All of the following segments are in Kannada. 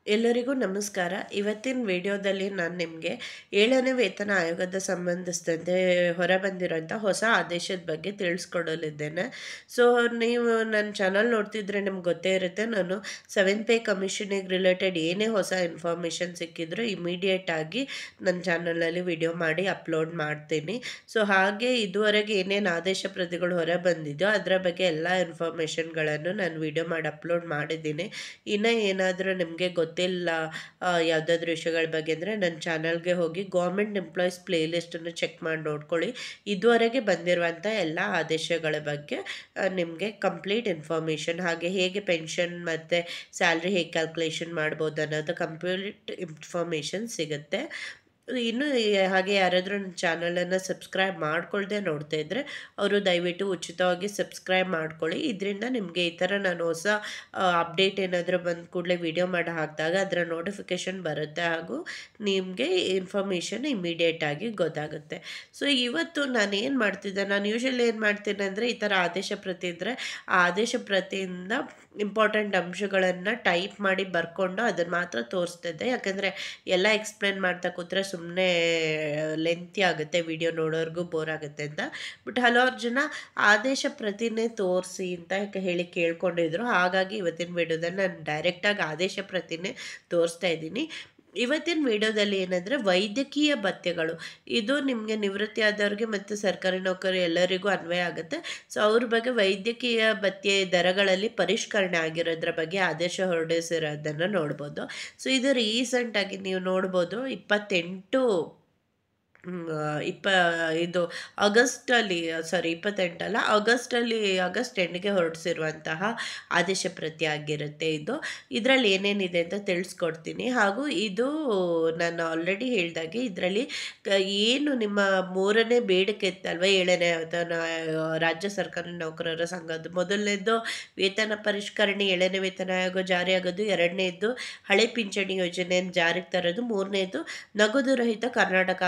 ಎಲ್ಲರಿಗೂ ನಮಸ್ಕಾರ. ಇವತ್ತಿನ ವಿಡಿಯೋದಲ್ಲಿ ನಾನು ನಿಮಗೆ 7ನೇ ವೇತನ ಆಯೋಗದ ಸಂಬಂಧಿಸಿದಂತೆ ಹೊರಬಂದಿರೋಂಥ ಹೊಸ ಆದೇಶದ ಬಗ್ಗೆ ತಿಳಿಸ್ಕೊಡಲಿದ್ದೇನೆ. ಸೊ ನೀವು ನನ್ನ ಚಾನಲ್ ನೋಡ್ತಿದ್ರೆ ನಿಮ್ಗೆ ಗೊತ್ತೇ ಇರುತ್ತೆ, ನಾನು 7th ಪೇ ಕಮಿಷನಿಗೆ ರಿಲೇಟೆಡ್ ಏನೇ ಹೊಸ ಇನ್ಫಾರ್ಮೇಷನ್ ಸಿಕ್ಕಿದ್ರು ಇಮಿಡಿಯೇಟ್ ಆಗಿ ನನ್ನ ಚಾನಲಲ್ಲಿ ವಿಡಿಯೋ ಮಾಡಿ ಅಪ್ಲೋಡ್ ಮಾಡ್ತೀನಿ. ಸೊ ಹಾಗೆ ಇದುವರೆಗೆ ಏನೇನು ಆದೇಶ ಪ್ರತಿಗಳು ಹೊರ ಬಂದಿದೆಯೋ ಅದರ ಬಗ್ಗೆ ಎಲ್ಲ ಇನ್ಫಾರ್ಮೇಷನ್ಗಳನ್ನು ನಾನು ವಿಡಿಯೋ ಮಾಡಿ ಅಪ್ಲೋಡ್ ಮಾಡಿದ್ದೀನಿ. ಇನ್ನು ಏನಾದರೂ ನಿಮಗೆ ಗೊತ್ತಿಲ್ಲ ಯಾವುದಾದ್ರೂ ವಿಷಯಗಳ ಬಗ್ಗೆ ಅಂದರೆ ನನ್ನ ಚಾನಲ್ಗೆ ಹೋಗಿ ಗೌರ್ಮೆಂಟ್ ಎಂಪ್ಲಾಯೀಸ್ ಪ್ಲೇಲಿಸ್ಟನ್ನು ಚೆಕ್ ಮಾಡಿ ನೋಡ್ಕೊಳ್ಳಿ. ಇದುವರೆಗೆ ಬಂದಿರುವಂಥ ಎಲ್ಲ ಆದೇಶಗಳ ಬಗ್ಗೆ ನಿಮಗೆ ಕಂಪ್ಲೀಟ್ ಇನ್ಫಾರ್ಮೇಷನ್, ಹಾಗೆ ಹೇಗೆ ಪೆನ್ಷನ್ ಮತ್ತು ಸ್ಯಾಲ್ರಿ ಹೇಗೆ ಕ್ಯಾಲ್ಕುಲೇಷನ್ ಮಾಡ್ಬೋದು ಅನ್ನೋದು ಕಂಪ್ಲೀಟ್ ಇನ್ಫಾರ್ಮೇಷನ್ ಸಿಗುತ್ತೆ. ಇನ್ನು ಹಾಗೆ ಯಾರಾದರೂ ನನ್ನ ಚಾನಲನ್ನು ಸಬ್ಸ್ಕ್ರೈಬ್ ಮಾಡ್ಕೊಳ್ದೆ ನೋಡ್ತಾ ಇದ್ದರೆ ಅವರು ದಯವಿಟ್ಟು ಉಚಿತವಾಗಿ ಸಬ್ಸ್ಕ್ರೈಬ್ ಮಾಡ್ಕೊಳ್ಳಿ. ಇದರಿಂದ ನಿಮಗೆ ಈ ಥರ ನಾನು ಹೊಸ ಅಪ್ಡೇಟ್ ಏನಾದರೂ ಬಂದ ಕೂಡಲೇ ವಿಡಿಯೋ ಮಾಡಿ ಹಾಕಿದಾಗ ಅದರ ನೋಟಿಫಿಕೇಷನ್ ಬರುತ್ತೆ, ಹಾಗೂ ನಿಮಗೆ ಇನ್ಫಾರ್ಮೇಷನ್ ಇಮಿಡಿಯೇಟಾಗಿ ಗೊತ್ತಾಗುತ್ತೆ. ಸೊ ಇವತ್ತು ನಾನು ಏನು ಮಾಡ್ತಿದ್ದೆ, ನಾನು ಯೂಶ್ವಲಿ ಏನು ಮಾಡ್ತೀನಿ ಅಂದರೆ ಈ ಥರ ಆದೇಶ ಪ್ರತಿ ಇದ್ದರೆ ಆ ಆದೇಶ ಪ್ರತಿಯಿಂದ ಇಂಪಾರ್ಟೆಂಟ್ ಅಂಶಗಳನ್ನು ಟೈಪ್ ಮಾಡಿ ಬರ್ಕೊಂಡು ಅದನ್ನು ಮಾತ್ರ ತೋರಿಸ್ತಿದ್ದೆ. ಯಾಕಂದರೆ ಎಲ್ಲ ಎಕ್ಸ್ಪ್ಲೇನ್ ಮಾಡ್ತಾ ಕೂತ್ರೆ ಸುಮ್ಮನೆ ಲೆಂತಿ ಆಗುತ್ತೆ, ವಿಡಿಯೋ ನೋಡೋರ್ಗೂ ಬೋರ್ ಆಗುತ್ತೆ ಅಂತ. ಬಟ್ ಹಲವಾರು ಜನ ಆದೇಶ ಪ್ರತಿನೇ ತೋರಿಸಿ ಅಂತ ಹೇಳಿ ಕೇಳ್ಕೊಂಡಿದ್ರು. ಹಾಗಾಗಿ ಇವತ್ತಿನ ವಿಡಿಯೋದಲ್ಲಿ ನಾನು ಡೈರೆಕ್ಟಾಗಿ ಆದೇಶ ಪ್ರತಿನೇ ತೋರಿಸ್ತಾ ಇದ್ದೀನಿ. ಇವತ್ತಿನ ವಿಡಿಯೋದಲ್ಲಿ ಏನಂದರೆ ವೈದ್ಯಕೀಯ ಭತ್ಯೆಗಳು, ಇದು ನಿಮಗೆ ನಿವೃತ್ತಿ ಆದವ್ರಿಗೆ ಮತ್ತು ಸರ್ಕಾರಿ ನೌಕರಿ ಎಲ್ಲರಿಗೂ ಅನ್ವಯ ಆಗುತ್ತೆ. ಸೊ ಅವ್ರ ಬಗ್ಗೆ ವೈದ್ಯಕೀಯ ಭತ್ಯೆ ದರಗಳಲ್ಲಿ ಪರಿಷ್ಕರಣೆ ಆಗಿರೋದ್ರ ಬಗ್ಗೆ ಆದೇಶ ಹೊರಡಿಸಿರೋದನ್ನು ನೋಡ್ಬೋದು. ಸೊ ಇದು ರೀಸೆಂಟಾಗಿ ನೀವು ನೋಡ್ಬೋದು 28 ಇದು ಆಗಸ್ಟಲ್ಲಿ, ಸಾರಿ 28 ಅಲ್ಲ, ಆಗಸ್ಟ್ ಎಂಡ್ಗೆ ಹೊರಡಿಸಿರುವಂತಹ ಆದೇಶ ಪ್ರತಿ ಆಗಿರುತ್ತೆ ಇದು. ಇದರಲ್ಲಿ ಏನೇನಿದೆ ಅಂತ ತಿಳಿಸ್ಕೊಡ್ತೀನಿ. ಹಾಗೂ ಇದು ನಾನು ಆಲ್ರೆಡಿ ಹೇಳಿದಾಗೆ ಇದರಲ್ಲಿ ಏನು ನಿಮ್ಮ 3ನೇ ಬೇಡಿಕೆ ಇತ್ತಲ್ವ, 7ನೇ ವೇತನ ರಾಜ್ಯ ಸರ್ಕಾರಿ ನೌಕರರ ಸಂಘದ್ದು, ಮೊದಲನೇದು ವೇತನ ಪರಿಷ್ಕರಣೆ 7ನೇ ವೇತನ ಆಯೋಗ ಜಾರಿಯಾಗೋದು, 2ನೇದು ಹಳೆ ಪಿಂಚಣಿ ಯೋಜನೆಯನ್ನು ಜಾರಿಗೆ ತರೋದು, 3ನೇದು ನಗದು ರಹಿತ ಕರ್ನಾಟಕ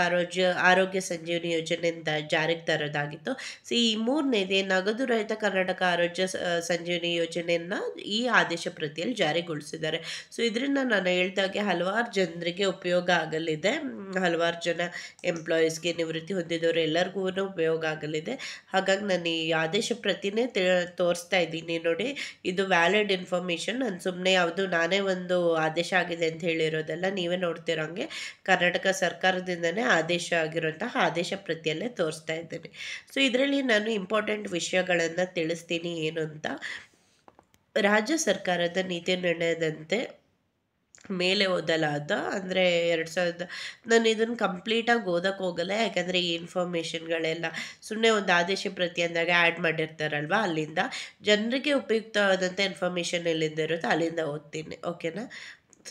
ಆರೋಗ್ಯ ಸಂಜೀವನಿ ಯೋಜನೆಯಿಂದ ಜಾರಿಗೆ ತರೋದಾಗಿತ್ತು. ಸೊ ಈ 3ನೇದೇ ನಗದು ರಹಿತ ಕರ್ನಾಟಕ ಆರೋಗ್ಯ ಸಂಜೀವನಿ ಯೋಜನೆಯನ್ನು ಈ ಆದೇಶ ಪ್ರತಿಯಲ್ಲಿ ಜಾರಿಗೊಳಿಸಿದ್ದಾರೆ. ಸೊ ಇದರಿಂದ ನಾನು ಹೇಳ್ದಾಗೆ ಹಲವಾರು ಜನರಿಗೆ ಉಪಯೋಗ ಆಗಲಿದೆ, ಹಲವಾರು ಜನ ಎಂಪ್ಲಾಯೀಸ್ಗೆ, ನಿವೃತ್ತಿ ಹೊಂದಿದವರು ಎಲ್ಲರಿಗೂ ಉಪಯೋಗ ಆಗಲಿದೆ. ಹಾಗಾಗಿ ನಾನು ಈ ಆದೇಶ ಪ್ರತಿನೇ ತೋರಿಸ್ತಾ ಇದ್ದೀನಿ ನೋಡಿ. ಇದು ವ್ಯಾಲಿಡ್ ಇನ್ಫಾರ್ಮೇಷನ್, ನಾನು ಸುಮ್ಮನೆ ಯಾವುದು ನಾನೇ ಒಂದು ಆದೇಶ ಆಗಿದೆ ಅಂತ ಹೇಳಿರೋದೆಲ್ಲ. ನೀವೇ ನೋಡ್ತಿರೋಂಗೆ ಕರ್ನಾಟಕ ಸರ್ಕಾರದಿಂದನೇ ಆದೇಶ ಆಗಿರುವಂತಹ ಆದೇಶ ಪ್ರತಿಯಲ್ಲೇ ತೋರಿಸ್ತಾ ಇದ್ದೀನಿ. ಸೊ ಇದರಲ್ಲಿ ನಾನು ಇಂಪಾರ್ಟೆಂಟ್ ವಿಷಯಗಳನ್ನು ತಿಳಿಸ್ತೀನಿ. ಏನು ಅಂತ, ರಾಜ್ಯ ಸರ್ಕಾರದ ನೀತಿ ನಿರ್ಣಯದಂತೆ ಮೇಲೆ ಓದಲಾದ ಅಂದರೆ 2000, ನಾನು ಇದನ್ನು ಕಂಪ್ಲೀಟಾಗಿ ಓದಕ್ಕೆ ಹೋಗಲ್ಲ, ಯಾಕಂದರೆ ಈ ಇನ್ಫಾರ್ಮೇಷನ್ಗಳೆಲ್ಲ ಸುಮ್ಮನೆ ಒಂದು ಆದೇಶ ಪ್ರತಿ ಅಂದಾಗ ಆ್ಯಡ್ ಮಾಡಿರ್ತಾರಲ್ವ, ಅಲ್ಲಿಂದ ಜನರಿಗೆ ಉಪಯುಕ್ತವಾದಂಥ ಇನ್ಫಾರ್ಮೇಷನ್ ಎಲ್ಲಿಂದ ಇರುತ್ತೋ ಅಲ್ಲಿಂದ ಓದ್ತೀನಿ, ಓಕೆನಾ.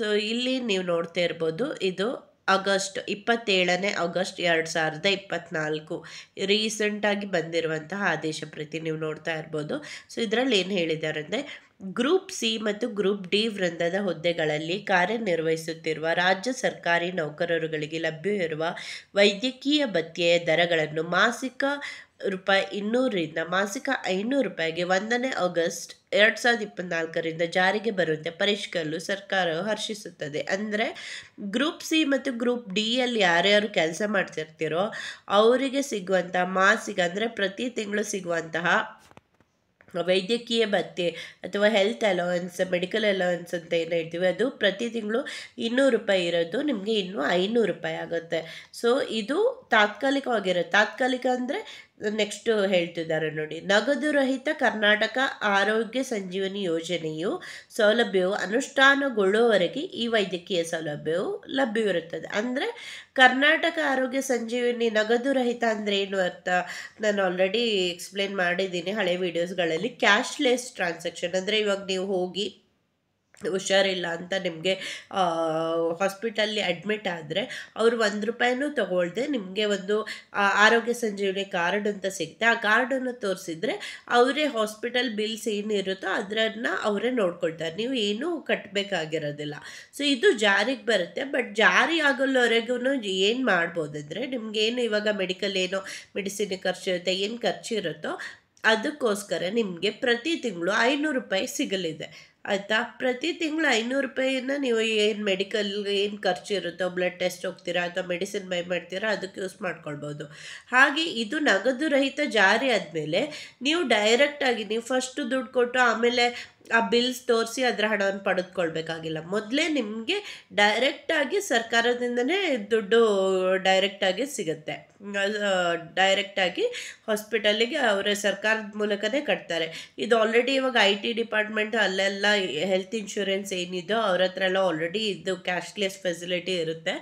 ಸೊ ಇಲ್ಲಿ ನೀವು ನೋಡ್ತಾ ಇರ್ಬೋದು, ಇದು 27ನೇ ಆಗಸ್ಟ್ 2024 ರೀಸೆಂಟಾಗಿ ಬಂದಿರುವಂತಹ ಆದೇಶ ಪ್ರತಿ ನೀವು ನೋಡ್ತಾ ಇರ್ಬೋದು. ಸೊ ಇದರಲ್ಲಿ ಏನು ಹೇಳಿದ್ದಾರೆ ಅಂದರೆ, ಗ್ರೂಪ್ ಸಿ ಮತ್ತು ಗ್ರೂಪ್ ಡಿ ವೃಂದದ ಹುದ್ದೆಗಳಲ್ಲಿ ಕಾರ್ಯನಿರ್ವಹಿಸುತ್ತಿರುವ ರಾಜ್ಯ ಸರ್ಕಾರಿ ನೌಕರರುಗಳಿಗೆ ಲಭ್ಯವಿರುವ ವೈದ್ಯಕೀಯ ಭತ್ಯೆಯ ದರಗಳನ್ನು ಮಾಸಿಕ ₹200ರಿಂದ ಮಾಸಿಕ ₹500ಗೆ 1ನೇ ಆಗಸ್ಟ್ 2024ರಿಂದ ಜಾರಿಗೆ ಬರುವಂತೆ ಪರಿಷ್ಕರಿಸಲು ಸರ್ಕಾರವು ಹರ್ಷಿಸುತ್ತದೆ. ಅಂದರೆ ಗ್ರೂಪ್ ಸಿ ಮತ್ತು ಗ್ರೂಪ್ ಡಿಯಲ್ಲಿ ಯಾರ್ಯಾರು ಕೆಲಸ ಮಾಡ್ತಿರ್ತೀರೋ ಅವರಿಗೆ ಸಿಗುವಂತಹ ಮಾಸಿಕ, ಅಂದರೆ ಪ್ರತಿ ತಿಂಗಳು ಸಿಗುವಂತಹ ವೈದ್ಯಕೀಯ ಭತ್ಯೆ ಅಥವಾ ಹೆಲ್ತ್ ಅಲೋವೆನ್ಸ್, ಮೆಡಿಕಲ್ ಅಲೋವೆನ್ಸ್ ಅಂತ ಏನು ಹೇಳ್ತೀವಿ, ಅದು ಪ್ರತಿ ತಿಂಗಳು ₹200 ಇರೋದು ನಿಮಗೆ ಇನ್ನೂ ₹500 ಆಗುತ್ತೆ. ಸೊ ಇದು ತಾತ್ಕಾಲಿಕವಾಗಿರುತ್ತೆ. ತಾತ್ಕಾಲಿಕ ಅಂದರೆ ನೆಕ್ಸ್ಟ್ ಹೇಳ್ತಿದ್ದಾರೆ ನೋಡಿ, ನಗದು ರಹಿತ ಕರ್ನಾಟಕ ಆರೋಗ್ಯ ಸಂಜೀವನಿ ಯೋಜನೆಯು ಸೌಲಭ್ಯವು ಅನುಷ್ಠಾನಗೊಳ್ಳುವವರೆಗೆ ಈ ವೈದ್ಯಕೀಯ ಸೌಲಭ್ಯವು ಲಭ್ಯವಿರುತ್ತದೆ. ಅಂದರೆ ಕರ್ನಾಟಕ ಆರೋಗ್ಯ ಸಂಜೀವನಿ ನಗದು ರಹಿತ ಅಂದರೆ ಏನು ಅರ್ಥ, ನಾನು ಆಲ್ರೆಡಿ ಎಕ್ಸ್ಪ್ಲೇನ್ ಮಾಡಿದ್ದೀನಿ ಹಳೆ ವೀಡಿಯೋಸ್ಗಳಲ್ಲಿ. ಕ್ಯಾಶ್ಲೆಸ್ ಟ್ರಾನ್ಸಾಕ್ಷನ್ ಅಂದರೆ ಇವಾಗ ನೀವು ಹೋಗಿ ಹುಷಾರಿಲ್ಲ ಅಂತ ನಿಮಗೆ ಹಾಸ್ಪಿಟಲ್ಲಿ ಅಡ್ಮಿಟ್ ಆದರೆ ಅವರು ₹1 ತೊಗೊಳ್ದೆ ನಿಮಗೆ ಒಂದು ಆರೋಗ್ಯ ಸಂಜೀವನಿ ಕಾರ್ಡ್ ಅಂತ ಸಿಗುತ್ತೆ. ಆ ಕಾರ್ಡನ್ನು ತೋರಿಸಿದ್ರೆ ಅವರೇ ಹಾಸ್ಪಿಟಲ್ ಬಿಲ್ಸ್ ಏನಿರುತ್ತೋ ಅದನ್ನು ಅವರೇ ನೋಡ್ಕೊಳ್ತಾರೆ, ನೀವು ಏನೂ ಕಟ್ಟಬೇಕಾಗಿರೋದಿಲ್ಲ. ಸೊ ಇದು ಜಾರಿಗೆ ಬರುತ್ತೆ. ಬಟ್ ಜಾರಿ ಆಗೋಲ್ಲವರೆಗೂ ಏನು ಮಾಡ್ಬೋದಂದರೆ, ನಿಮಗೇನು ಇವಾಗ ಮೆಡಿಕಲ್ ಏನೋ ಮೆಡಿಸಿನ್ ಖರ್ಚು ಇರುತ್ತೆ, ಏನು ಖರ್ಚು ಇರುತ್ತೋ ಅದಕ್ಕೋಸ್ಕರ ನಿಮಗೆ ಪ್ರತಿ ತಿಂಗಳು ₹500 ಸಿಗಲಿದೆ. ಆಯಿತಾ. ಪ್ರತಿ ತಿಂಗಳು 500 ರೂಪಾಯಿನ ನೀವು ಏನು ಮೆಡಿಕಲ್ ಏನು ಖರ್ಚು ಇರುತ್ತೋ, ಬ್ಲಡ್ ಟೆಸ್ಟ್ ಹೋಗ್ತೀರಾ ಅಥವಾ ಮೆಡಿಸಿನ್ ಬೈ ಮಾಡ್ತೀರಾ, ಅದಕ್ಕೆ ಯೂಸ್ ಮಾಡ್ಕೊಳ್ಬೋದು. ಹಾಗೆ ಇದು ನಗದು ರಹಿತ ಜಾರಿ ಆದಮೇಲೆ ನೀವು ಡೈರೆಕ್ಟಾಗಿ ನೀವು ಫಸ್ಟು ದುಡ್ಡು ಕೊಟ್ಟು ಆಮೇಲೆ ಆ ಬಿಲ್ಸ್ ತೋರಿಸಿ ಅದರ ಹಣವನ್ನು ಪಡೆದುಕೊಳ್ಬೇಕಾಗಿಲ್ಲ. ಮೊದಲೇ ನಿಮಗೆ ಡೈರೆಕ್ಟಾಗಿ ಸರ್ಕಾರದಿಂದನೇ ದುಡ್ಡು ಡೈರೆಕ್ಟಾಗಿ ಸಿಗುತ್ತೆ. ಡೈರೆಕ್ಟಾಗಿ ಹಾಸ್ಪಿಟಲಿಗೆ ಅವರೇ ಸರ್ಕಾರದ ಮೂಲಕನೇ ಕಟ್ತಾರೆ. ಇದು ಆಲ್ರೆಡಿ ಇವಾಗ IT ಡಿಪಾರ್ಟ್ಮೆಂಟ್ ಅಲ್ಲೆಲ್ಲ ಹೆಲ್ತ್ ಇನ್ಶೂರೆನ್ಸ್ ಏನಿದೋ ಅವ್ರ ಹತ್ರ ಎಲ್ಲ ಆಲ್ರೆಡಿ ಇದು ಕ್ಯಾಶ್ಲೆಸ್ ಫೆಸಿಲಿಟಿ ಇರುತ್ತೆ.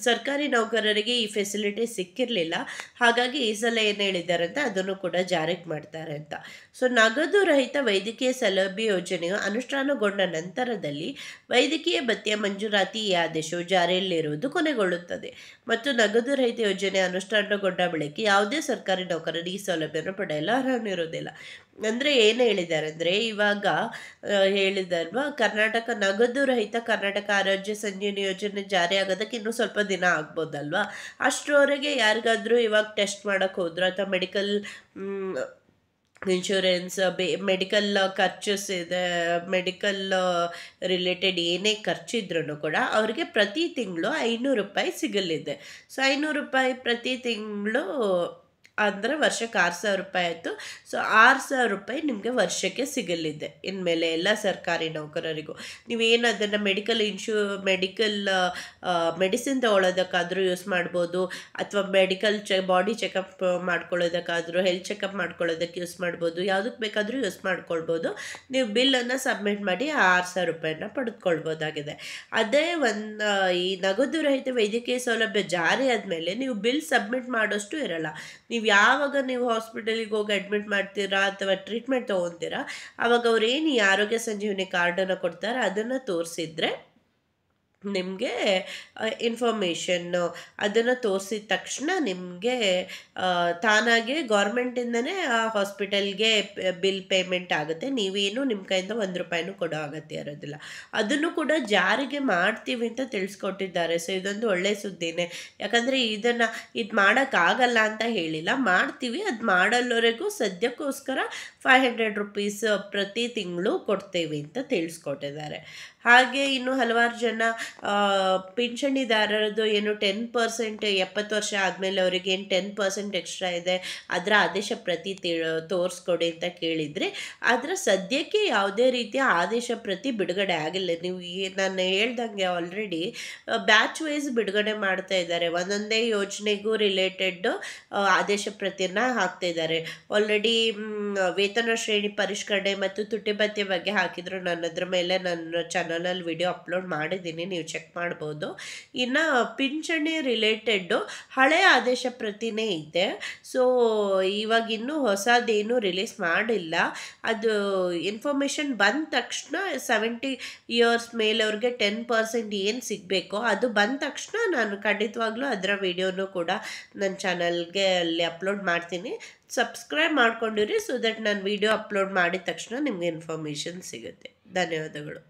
ಸರ್ಕಾರಿ ನೌಕರರಿಗೆ ಈ ಫೆಸಿಲಿಟಿ ಸಿಕ್ಕಿರಲಿಲ್ಲ. ಹಾಗಾಗಿ ಈ ಸಲ ಏನು ಹೇಳಿದ್ದಾರೆ ಅಂತ ಅದನ್ನು ಕೂಡ ಜಾರಿಗೆ ಮಾಡ್ತಾರೆ ಅಂತ. ಸೊ ನಗದು ರಹಿತ ವೈದ್ಯಕೀಯ ಸೌಲಭ್ಯ ಯೋಜನೆಯು ಅನುಷ್ಠಾನಗೊಂಡ ನಂತರದಲ್ಲಿ ವೈದ್ಯಕೀಯ ಭತ್ಯೆ ಮಂಜೂರಾತಿ ಈ ಆದೇಶವು ಜಾರಿಯಲ್ಲಿರುವುದು ಕೊನೆಗೊಳ್ಳುತ್ತದೆ ಮತ್ತು ನಗದು ರಹಿತ ಯೋಜನೆ ಅನುಷ್ಠಾನಗೊಂಡ ಬಳಿಕ ಯಾವುದೇ ಸರ್ಕಾರಿ ನೌಕರರು ಈ ಸೌಲಭ್ಯವನ್ನು ಪಡೆಯಲು ಅರ್ಹನಿರುವುದಿಲ್ಲ. ಅಂದರೆ ಏನು ಹೇಳಿದ್ದಾರೆ ಅಂದರೆ, ಇವಾಗ ಹೇಳಿದಲ್ವಾ, ಕರ್ನಾಟಕ ನಗದು ರಹಿತ ಕರ್ನಾಟಕ ಆರೋಗ್ಯ ಸಂಜೀವಿನಿ ಯೋಜನೆ ಜಾರಿ ಆಗೋದಕ್ಕೆ ಇನ್ನೂ ಸ್ವಲ್ಪ ದಿನ ಆಗ್ಬೋದಲ್ವಾ. ಅಷ್ಟರವರೆಗೆ ಯಾರಿಗಾದರೂ ಇವಾಗ ಟೆಸ್ಟ್ ಮಾಡೋಕ್ಕೆ ಹೋದ್ರು ಅಥವಾ ಮೆಡಿಕಲ್ ಇನ್ಶೂರೆನ್ಸ್ ಮೆಡಿಕಲ್ ಖರ್ಚಸ್ ಇದೆ, ಮೆಡಿಕಲ್ ರಿಲೇಟೆಡ್ ಏನೇ ಖರ್ಚಿದ್ರೂ ಕೂಡ ಅವ್ರಿಗೆ ಪ್ರತಿ ತಿಂಗಳು 500 ರೂಪಾಯಿ ಸಿಗಲಿದೆ. ಸೊ 500 ರೂಪಾಯಿ ಪ್ರತಿ ತಿಂಗಳು ಅಂದರೆ ವರ್ಷಕ್ಕೆ 6,000 ರೂಪಾಯಿ ಆಯಿತು. ಸೊ 6,000 ರೂಪಾಯಿ ನಿಮಗೆ ವರ್ಷಕ್ಕೆ ಸಿಗಲಿದೆ ಇನ್ಮೇಲೆ ಎಲ್ಲ ಸರ್ಕಾರಿ ನೌಕರರಿಗೂ. ನೀವೇನು ಅದನ್ನು ಮೆಡಿಕಲ್ ಮೆಡಿಸಿನ್ ತೊಗೊಳೋದಕ್ಕಾದರೂ ಯೂಸ್ ಮಾಡ್ಬೋದು, ಅಥವಾ ಮೆಡಿಕಲ್ ಬಾಡಿ ಚೆಕಪ್ ಮಾಡ್ಕೊಳ್ಳೋದಕ್ಕಾದರೂ, ಹೆಲ್ತ್ ಚೆಕಪ್ ಮಾಡ್ಕೊಳ್ಳೋದಕ್ಕೆ ಯೂಸ್ ಮಾಡ್ಬೋದು, ಯಾವುದಕ್ಕೆ ಬೇಕಾದರೂ ಯೂಸ್ ಮಾಡ್ಕೊಳ್ಬೋದು. ನೀವು ಬಿಲ್ಲನ್ನು ಸಬ್ಮಿಟ್ ಮಾಡಿ ಆ 6,000 ರೂಪಾಯಿನ ಪಡೆದುಕೊಳ್ಬೋದಾಗಿದೆ. ಅದೇ ಈ ನಗದು ರಹಿತ ವೈದ್ಯಕೀಯ ಸೌಲಭ್ಯ ಜಾರಿ ಆದಮೇಲೆ ನೀವು ಬಿಲ್ ಸಬ್ಮಿಟ್ ಮಾಡೋಷ್ಟು ಇರಲ್ಲ. ಯಾವಾಗ ನೀವು ಹಾಸ್ಪಿಟಲಿಗೆ ಹೋಗಿ ಅಡ್ಮಿಟ್ ಮಾಡ್ತೀರಾ ಅಥವಾ ಟ್ರೀಟ್ಮೆಂಟ್ ತೊಗೊತೀರಾ, ಆವಾಗ ಅವ್ರು ಏನು ಈ ಆರೋಗ್ಯ ಸಂಜೀವಿನಿ ಕಾರ್ಡನ್ನು ಕೊಡ್ತಾರೆ ಅದನ್ನು ತೋರಿಸಿದ್ರೆ ನಿಮಗೆ ಇನ್ಫಾರ್ಮೇಷನ್ನು ಅದನ್ನು ತೋರಿಸಿದ ತಕ್ಷಣ ನಿಮಗೆ ತಾನಾಗೆ ಗೌರ್ಮೆಂಟಿಂದನೇ ಆ ಹಾಸ್ಪಿಟಲ್ಗೆ ಬಿಲ್ ಪೇಮೆಂಟ್ ಆಗುತ್ತೆ. ನೀವೇನು ನಿಮ್ಮ ಕೈಯಿಂದ 1 ರೂಪಾಯಿನೂ ಕೊಡೋ ಅಗತ್ಯ ಇರೋದಿಲ್ಲ. ಅದನ್ನು ಕೂಡ ಜಾರಿಗೆ ಮಾಡ್ತೀವಿ ಅಂತ ತಿಳಿಸ್ಕೊಟ್ಟಿದ್ದಾರೆ. ಸೊ ಇದೊಂದು ಒಳ್ಳೆಯ ಸುದ್ದಿನೇ. ಯಾಕಂದರೆ ಇದು ಮಾಡೋಕ್ಕಾಗಲ್ಲ ಅಂತ ಹೇಳಿಲ್ಲ, ಮಾಡ್ತೀವಿ. ಅದು ಮಾಡಲ್ಲವರೆಗೂ ಸದ್ಯಕ್ಕೋಸ್ಕರ 500 ರೂಪೀಸ್ ಪ್ರತಿ ತಿಂಗಳು ಕೊಡ್ತೇವೆ ಅಂತ ತಿಳಿಸ್ಕೊಟ್ಟಿದ್ದಾರೆ. ಹಾಗೆ ಇನ್ನು ಹಲವಾರು ಜನ ಪಿಂಚಣಿದಾರರದ್ದು ಏನು 10% 70 ವರ್ಷ ಆದಮೇಲೆ ಅವರಿಗೆ ಏನು 10% ಎಕ್ಸ್ಟ್ರಾ ಇದೆ, ಅದರ ಆದೇಶ ಪ್ರತಿ ತೋರಿಸ್ಕೊಡಿ ಅಂತ ಕೇಳಿದರೆ, ಆದರೆ ಸದ್ಯಕ್ಕೆ ಯಾವುದೇ ರೀತಿಯ ಆದೇಶ ಪ್ರತಿ ಬಿಡುಗಡೆ ಆಗಿಲ್ಲ. ನೀವು ನಾನು ಹೇಳ್ದಂಗೆ ಆಲ್ರೆಡಿ ಬ್ಯಾಚ್ ವೈಸ್ ಬಿಡುಗಡೆ ಮಾಡ್ತಾ ಇದ್ದಾರೆ. ಒಂದೊಂದೇ ಯೋಜನೆಗೂ ರಿಲೇಟೆಡ್ ಆದೇಶ ಪ್ರತಿನ ಹಾಕ್ತಾ ಇದ್ದಾರೆ. ಆಲ್ರೆಡಿ ವೇತನ ಶ್ರೇಣಿ ಪರಿಷ್ಕರಣೆ ಮತ್ತು ತುಟಿ ಭತ್ಯೆ ಬಗ್ಗೆ ಹಾಕಿದ್ರು. ನಾನು ಅದ್ರ ಮೇಲೆ ನನ್ನ ಚಾನಲಲ್ಲಿ ವಿಡಿಯೋ ಅಪ್ಲೋಡ್ ಮಾಡಿದ್ದೀನಿ, ನೀವು ಚೆಕ್ ಮಾಡ್ಬೋದು. ಇನ್ನು ಪಿಂಚಣಿ ರಿಲೇಟೆಡ್ಡು ಹಳೆಯ ಆದೇಶ ಪ್ರತಿನೇ ಇದೆ. ಸೊ ಇವಾಗ ಇನ್ನೂ ಹೊಸದೇನು ರಿಲೀಸ್ ಮಾಡಿಲ್ಲ. ಅದು ಇನ್ಫಾರ್ಮೇಷನ್ ಬಂದ ತಕ್ಷಣ 70 ಇಯರ್ಸ್ ಮೇಲವ್ರಿಗೆ 10% ಏನು ಸಿಗಬೇಕೋ ಅದು ಬಂದ ತಕ್ಷಣ ನಾನು ಖಂಡಿತವಾಗ್ಲೂ ಅದರ ವಿಡಿಯೋನೂ ಕೂಡ ನನ್ನ ಚಾನಲ್ಗೆ ಅಲ್ಲಿ ಅಪ್ಲೋಡ್ ಮಾಡ್ತೀನಿ. ಸಬ್ಸ್ಕ್ರೈಬ್ ಮಾಡ್ಕೊಂಡಿರಿ, ಸೊ ದಟ್ ನಾನು ವಿಡಿಯೋ ಅಪ್ಲೋಡ್ ಮಾಡಿದ ತಕ್ಷಣ ನಿಮಗೆ ಇನ್ಫಾರ್ಮೇಷನ್ ಸಿಗುತ್ತೆ. ಧನ್ಯವಾದಗಳು.